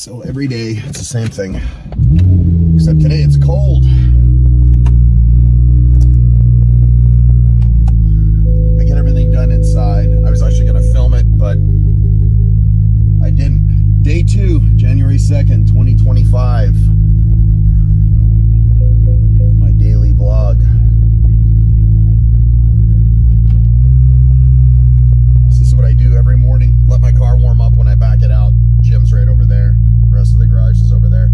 So every day it's the same thing, except today it's cold. I get everything done inside. I was actually going to film it, but I didn't. Day 2, January 2nd, 2025. My daily vlog. This is what I do every morning. Let my car warm up when I back it out. Gym's right over there. The rest of the garage is over there.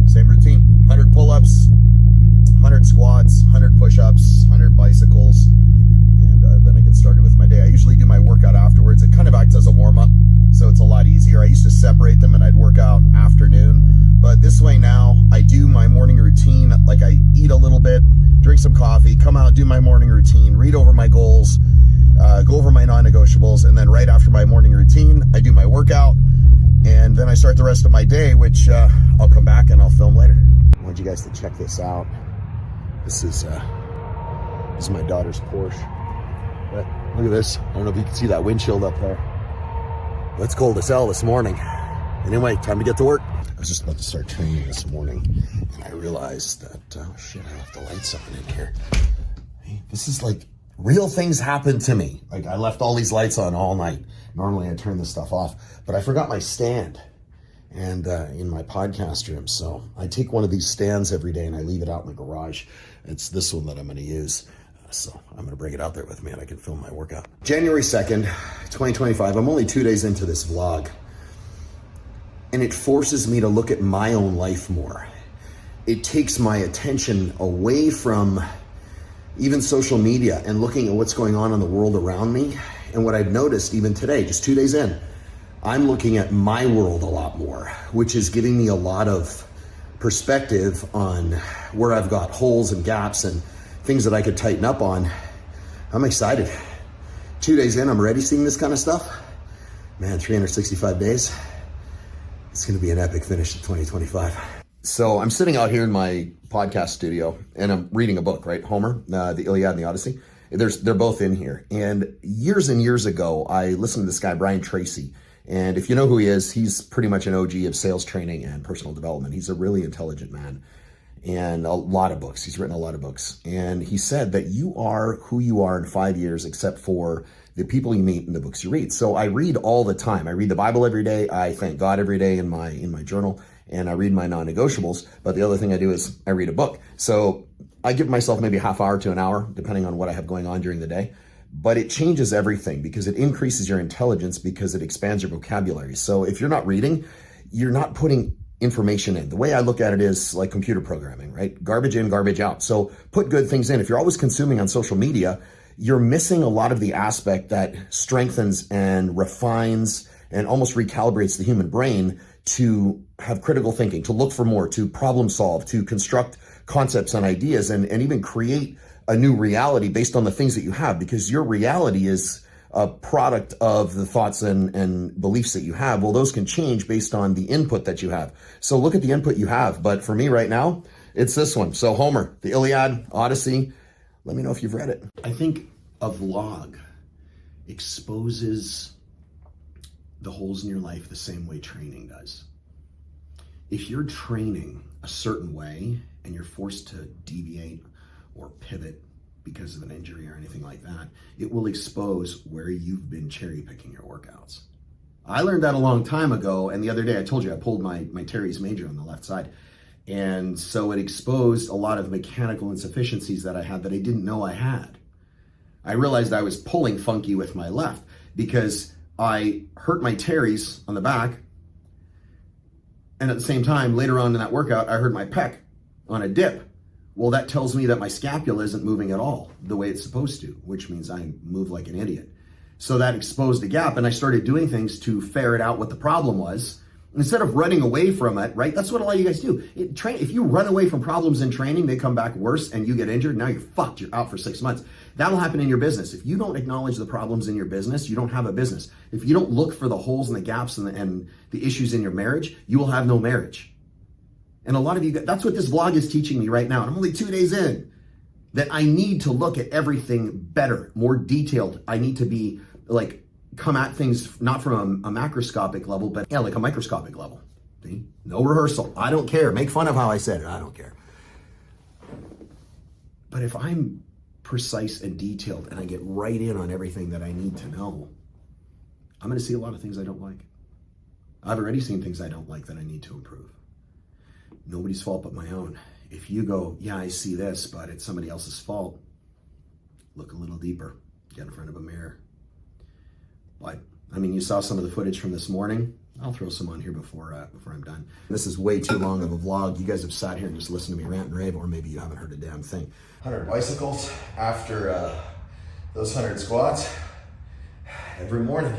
Same routine. 100 pull-ups, 100 squats, 100 push-ups, 100 bicycles, and then I get started with my day. I usually do my workout afterwards. It kind of acts as a warm-up, so it's a lot easier. I used to separate them and I'd work out afternoon, but this way now I do my morning routine. Like, I eat a little bit, drink some coffee, come out, do my morning routine, read over my goals, go over my non-negotiables, and then right after my morning routine, I do my workout, and then I start the rest of my day, which I'll come back and I'll film later. I want you guys to check this out. This is my daughter's Porsche. But look at this. I don't know if you can see that windshield up there. Well, it's cold as hell this morning. Anyway, time to get to work. I was just about to start training this morning, and I realized that, oh shit, I left the lights on in here. Hey, this is like, real things happen to me. Like, I left all these lights on all night. Normally I turn this stuff off, but I forgot my stand and in my podcast room. So I take one of these stands every day and I leave it out in the garage. It's this one that I'm going to use. So I'm going to bring it out there with me and I can film my workout. January 2nd, 2025. I'm only 2 days into this vlog, and it forces me to look at my own life more. It takes my attention away from even social media and looking at what's going on in the world around me. And what I've noticed even today, just 2 days in, I'm looking at my world a lot more, which is giving me a lot of perspective on where I've got holes and gaps and things that I could tighten up on. I'm excited. 2 days in, I'm already seeing this kind of stuff. Man, 365 days. It's gonna be an epic finish to 2025. So I'm sitting out here in my podcast studio and I'm reading a book, right? Homer, the Iliad and the Odyssey. They're both in here. And years ago, I listened to this guy, Brian Tracy. And if you know who he is, he's pretty much an OG of sales training and personal development. He's a really intelligent man, and a lot of books. He's written a lot of books. And he said that you are who you are in 5 years, except for the people you meet and the books you read. So I read all the time. I read the Bible every day. I thank God every day in my journal. And I read my non-negotiables, but the other thing I do is I read a book. So I give myself maybe a half hour to an hour, depending on what I have going on during the day. But it changes everything because it increases your intelligence, because it expands your vocabulary. So if you're not reading, you're not putting information in. The way I look at it is like computer programming, right? Garbage in, garbage out. So put good things in. If you're always consuming on social media, you're missing a lot of the aspect that strengthens and refines and almost recalibrates the human brain to have critical thinking, to look for more, to problem solve, to construct concepts and ideas, and even create a new reality based on the things that you have, because your reality is a product of the thoughts and beliefs that you have. Well, those can change based on the input that you have. So look at the input you have. But for me right now, it's this one. So Homer, the Iliad, Odyssey. Let me know if you've read it. I think a vlog exposes the holes in your life the same way training does. If you're training a certain way and you're forced to deviate or pivot because of an injury or anything like that, it will expose where you've been cherry picking your workouts. I learned that a long time ago, and the other day I told you I pulled my teres major on the left side. And so it exposed a lot of mechanical insufficiencies that I had that I didn't know I had. I realized I was pulling funky with my left because I hurt my teres on the back, and at the same time, later on in that workout, I hurt my pec on a dip. Well, that tells me that my scapula isn't moving at all the way it's supposed to, which means I move like an idiot. So that exposed a gap, and I started doing things to ferret out what the problem was. Instead of running away from it, right? That's what a lot of you guys do. If you run away from problems in training, they come back worse and you get injured. Now you're fucked. You're out for 6 months. That'll happen in your business. If you don't acknowledge the problems in your business, you don't have a business. If you don't look for the holes and the gaps and the issues in your marriage, you will have no marriage. And a lot of you, that's what this vlog is teaching me right now. And I'm only 2 days in, that I need to look at everything better, more detailed. I need to be like come at things not from a macroscopic level, but yeah, like a microscopic level. See? No rehearsal. I don't care. Make fun of how I said it. I don't care. But if I'm precise and detailed and I get right in on everything that I need to know, I'm going to see a lot of things I don't like. I've already seen things I don't like that I need to improve. Nobody's fault but my own. If you go, yeah, I see this, but it's somebody else's fault, look a little deeper. Get in front of a mirror. But, I mean, you saw some of the footage from this morning. I'll throw some on here before I'm done. This is way too long of a vlog. You guys have sat here and just listened to me rant and rave, or maybe you haven't heard a damn thing. 100 bicycles after those 100 squats every morning.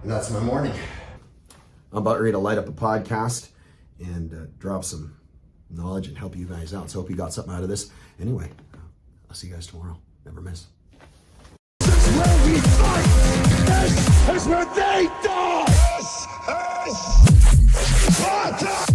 And that's my morning. I'm about ready to light up a podcast and drop some knowledge and help you guys out. So hope you got something out of this. Anyway, I'll see you guys tomorrow. Never miss. This is where we fight. This is where they die. This is Spartan.